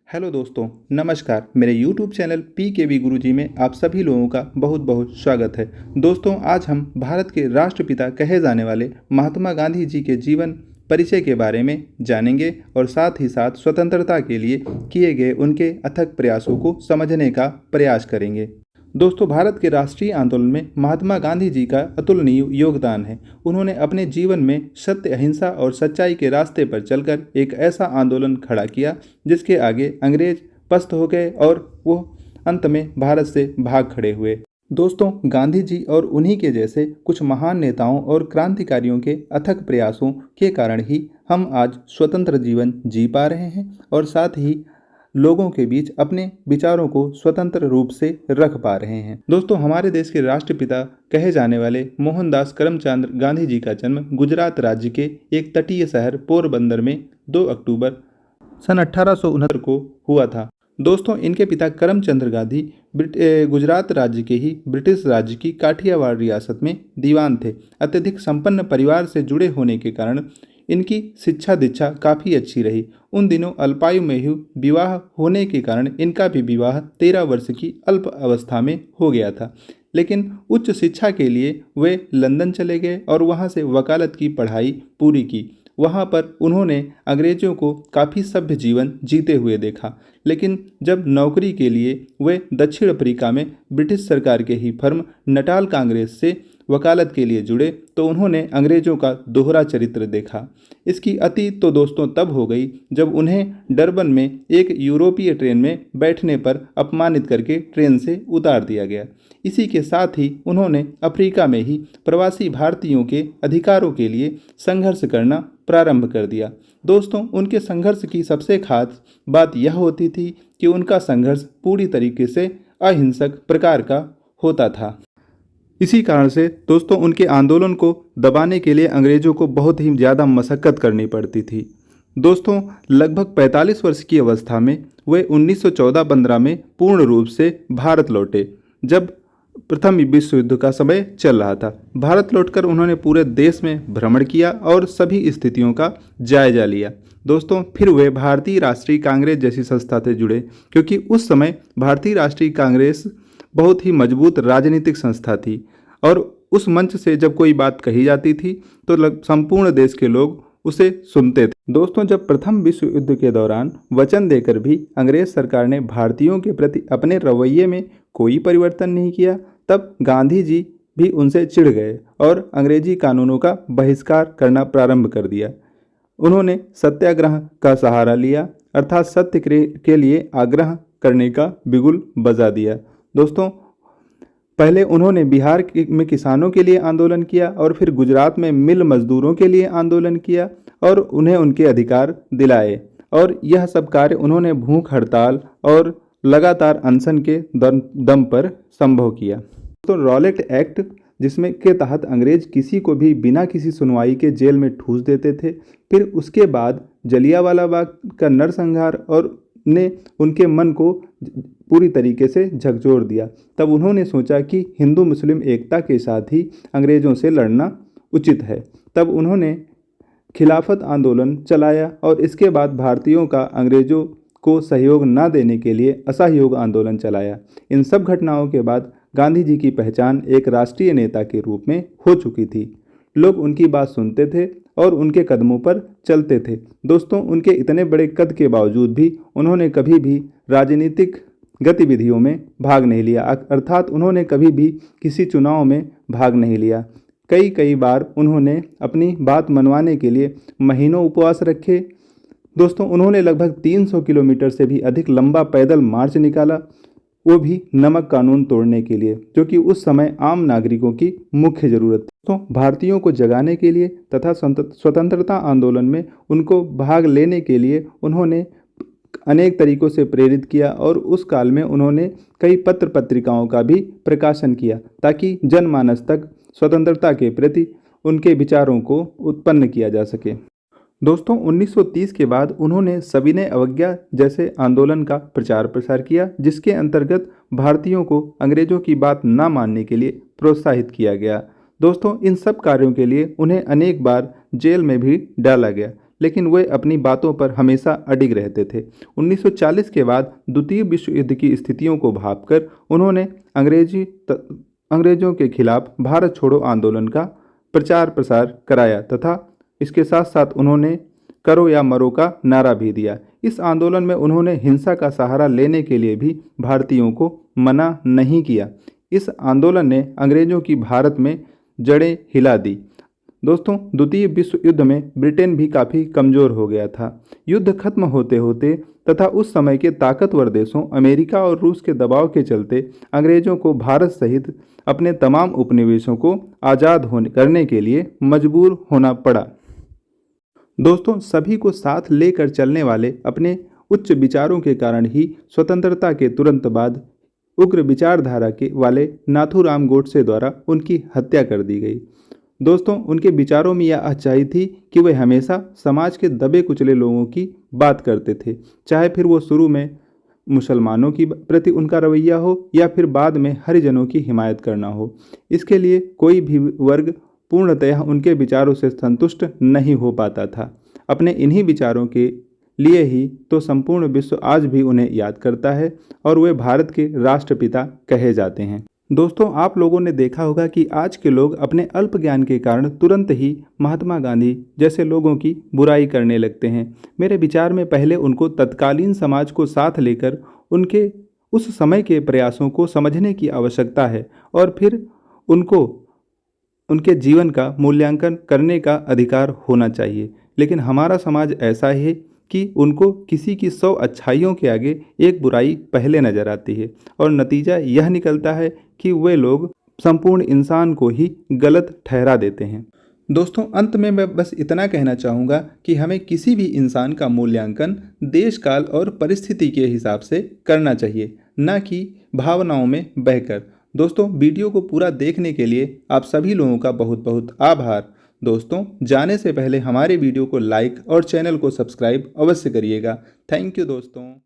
Hello दोस्तों, नमस्कार। मेरे YouTube चैनल PKB गुरुजी में आप सभी लोगों का बहुत बहुत स्वागत है। दोस्तों, आज हम भारत के राष्ट्रपिता कहे जाने वाले महात्मा गांधी जी के जीवन परिचय के बारे में जानेंगे और साथ ही साथ स्वतंत्रता के लिए किए गए उनके अथक प्रयासों को समझने का प्रयास करेंगे। दोस्तों, भारत के राष्ट्रीय आंदोलन में महात्मा गांधी जी का अतुलनीय योगदान है। उन्होंने अपने जीवन में सत्य, अहिंसा और सच्चाई के रास्ते पर चलकर एक ऐसा आंदोलन खड़ा किया जिसके आगे अंग्रेज पस्त हो गए और वो अंत में भारत से भाग खड़े हुए। दोस्तों, गांधी जी और उन्हीं के जैसे कुछ महान नेताओं और क्रांतिकारियों के अथक प्रयासों के कारण ही हम आज स्वतंत्र जीवन जी पा रहे हैं और साथ ही लोगों के बीच अपने विचारों को स्वतंत्र रूप से रख पा रहे हैं। दोस्तों, हमारे देश के राष्ट्रपिता कहे जाने वाले मोहनदास करमचंद गांधी जी का जन्म गुजरात राज्य के एक तटीय शहर पोरबंदर में 2 अक्टूबर सन 1869 को हुआ था। दोस्तों, इनके पिता करमचंद गांधी गुजरात राज्य के ही ब्रिटिश राज्य की काठियावाड़ रियासत में दीवान थे। अत्यधिक संपन्न परिवार से जुड़े होने के कारण इनकी शिक्षा दीक्षा काफ़ी अच्छी रही। उन दिनों अल्पायु में ही विवाह होने के कारण इनका भी विवाह 13 वर्ष की अल्प अवस्था में हो गया था। लेकिन उच्च शिक्षा के लिए वे लंदन चले गए और वहां से वकालत की पढ़ाई पूरी की। वहां पर उन्होंने अंग्रेजों को काफ़ी सभ्य जीवन जीते हुए देखा। लेकिन जब नौकरी के लिए वे दक्षिण अफ्रीका में ब्रिटिश सरकार के ही फर्म नटाल कांग्रेस से वकालत के लिए जुड़े तो उन्होंने अंग्रेजों का दोहरा चरित्र देखा। इसकी अति तो दोस्तों तब हो गई जब उन्हें डरबन में एक यूरोपीय ट्रेन में बैठने पर अपमानित करके ट्रेन से उतार दिया गया। इसी के साथ ही उन्होंने अफ्रीका में ही प्रवासी भारतीयों के अधिकारों के लिए संघर्ष करना प्रारंभ कर दिया। दोस्तों, उनके संघर्ष की सबसे खास बात यह होती थी कि उनका संघर्ष पूरी तरीके से अहिंसक प्रकार का होता था। इसी कारण से दोस्तों उनके आंदोलन को दबाने के लिए अंग्रेजों को बहुत ही ज़्यादा मशक्क़त करनी पड़ती थी। दोस्तों, लगभग 45 वर्ष की अवस्था में वे 1914-15 में पूर्ण रूप से भारत लौटे, जब प्रथम विश्व युद्ध का समय चल रहा था। भारत लौटकर उन्होंने पूरे देश में भ्रमण किया और सभी स्थितियों का जायजा लिया। दोस्तों, फिर वे भारतीय राष्ट्रीय कांग्रेस जैसी संस्था से जुड़े, क्योंकि उस समय भारतीय राष्ट्रीय कांग्रेस बहुत ही मजबूत राजनीतिक संस्था थी और उस मंच से जब कोई बात कही जाती थी तो संपूर्ण देश के लोग उसे सुनते थे। दोस्तों, जब प्रथम विश्व युद्ध के दौरान वचन देकर भी अंग्रेज सरकार ने भारतीयों के प्रति अपने रवैये में कोई परिवर्तन नहीं किया, तब गांधी जी भी उनसे चिढ़ गए और अंग्रेजी कानूनों का बहिष्कार करना प्रारंभ कर दिया। उन्होंने सत्याग्रह का सहारा लिया, अर्थात सत्य के लिए आग्रह करने का बिगुल बजा दिया। दोस्तों, पहले उन्होंने बिहार में किसानों के लिए आंदोलन किया और फिर गुजरात में मिल मजदूरों के लिए आंदोलन किया और उन्हें उनके अधिकार दिलाए, और यह सब कार्य उन्होंने भूख हड़ताल और लगातार अनशन के दम पर संभव किया। तो रॉलेट एक्ट, जिसमें के तहत अंग्रेज किसी को भी बिना किसी सुनवाई के जेल में ठूस देते थे, फिर उसके बाद जलियांवाला बाग का नरसंहार और ने उनके मन को पूरी तरीके से झकझोर दिया। तब उन्होंने सोचा कि हिंदू मुस्लिम एकता के साथ ही अंग्रेज़ों से लड़ना उचित है। तब उन्होंने खिलाफत आंदोलन चलाया और इसके बाद भारतीयों का अंग्रेज़ों को सहयोग न देने के लिए असहयोग आंदोलन चलाया। इन सब घटनाओं के बाद गांधी जी की पहचान एक राष्ट्रीय नेता के रूप में हो चुकी थी। लोग उनकी बात सुनते थे और उनके कदमों पर चलते थे। दोस्तों, उनके इतने बड़े कद के बावजूद भी उन्होंने कभी भी राजनीतिक गतिविधियों में भाग नहीं लिया, अर्थात उन्होंने कभी भी किसी चुनाव में भाग नहीं लिया। कई बार उन्होंने अपनी बात मनवाने के लिए महीनों उपवास रखे। दोस्तों, उन्होंने लगभग 300 किलोमीटर से भी अधिक लंबा पैदल मार्च निकाला, वो भी नमक कानून तोड़ने के लिए, जो कि उस समय आम नागरिकों की मुख्य जरूरत थी। तो भारतीयों को जगाने के लिए तथा स्वतंत्रता आंदोलन में उनको भाग लेने के लिए उन्होंने अनेक तरीकों से प्रेरित किया और उस काल में उन्होंने कई पत्र पत्रिकाओं का भी प्रकाशन किया ताकि जनमानस तक स्वतंत्रता के प्रति उनके विचारों को उत्पन्न किया जा सके। दोस्तों, 1930 के बाद उन्होंने सविनय अवज्ञा जैसे आंदोलन का प्रचार प्रसार किया, जिसके अंतर्गत भारतीयों को अंग्रेजों की बात न मानने के लिए प्रोत्साहित किया गया। दोस्तों, इन सब कार्यों के लिए उन्हें अनेक बार जेल में भी डाला गया, लेकिन वे अपनी बातों पर हमेशा अडिग रहते थे। 1940 के बाद द्वितीय विश्व युद्ध की स्थितियों को भांपकर उन्होंने अंग्रेजों के खिलाफ भारत छोड़ो आंदोलन का प्रचार प्रसार कराया तथा इसके साथ साथ उन्होंने करो या मरो का नारा भी दिया। इस आंदोलन में उन्होंने हिंसा का सहारा लेने के लिए भी भारतीयों को मना नहीं किया। इस आंदोलन ने अंग्रेजों की भारत में जड़ें हिला दी। दोस्तों, द्वितीय विश्व युद्ध में ब्रिटेन भी काफ़ी कमज़ोर हो गया था। युद्ध खत्म होते होते तथा उस समय के ताकतवर देशों अमेरिका और रूस के दबाव के चलते अंग्रेजों को भारत सहित अपने तमाम उपनिवेशों को आज़ाद करने के लिए मजबूर होना पड़ा। दोस्तों, सभी को साथ लेकर चलने वाले अपने उच्च विचारों के कारण ही स्वतंत्रता के तुरंत बाद उग्र विचारधारा के वाले नाथूराम गोडसे द्वारा उनकी हत्या कर दी गई। दोस्तों, उनके विचारों में यह अच्छाई थी कि वे हमेशा समाज के दबे कुचले लोगों की बात करते थे, चाहे फिर वो शुरू में मुसलमानों की प्रति उनका रवैया हो या फिर बाद में हरिजनों की हिमायत करना हो। इसके लिए कोई भी वर्ग पूर्णतः उनके विचारों से संतुष्ट नहीं हो पाता था। अपने इन्हीं विचारों के लिए ही तो संपूर्ण विश्व आज भी उन्हें याद करता है और वे भारत के राष्ट्रपिता कहे जाते हैं। दोस्तों, आप लोगों ने देखा होगा कि आज के लोग अपने अल्प ज्ञान के कारण तुरंत ही महात्मा गांधी जैसे लोगों की बुराई करने लगते हैं। मेरे विचार में पहले उनको तत्कालीन समाज को साथ लेकर उनके उस समय के प्रयासों को समझने की आवश्यकता है और फिर उनको उनके जीवन का मूल्यांकन करने का अधिकार होना चाहिए। लेकिन हमारा समाज ऐसा है कि उनको किसी की 100 अच्छाइयों के आगे एक बुराई पहले नज़र आती है और नतीजा यह निकलता है कि वे लोग संपूर्ण इंसान को ही गलत ठहरा देते हैं। दोस्तों, अंत में मैं बस इतना कहना चाहूँगा कि हमें किसी भी इंसान का मूल्यांकन देश काल और परिस्थिति के हिसाब से करना चाहिए, न कि भावनाओं में बहकर। दोस्तों, वीडियो को पूरा देखने के लिए आप सभी लोगों का बहुत बहुत आभार। दोस्तों, जाने से पहले हमारे वीडियो को लाइक और चैनल को सब्सक्राइब अवश्य करिएगा। थैंक यू दोस्तों।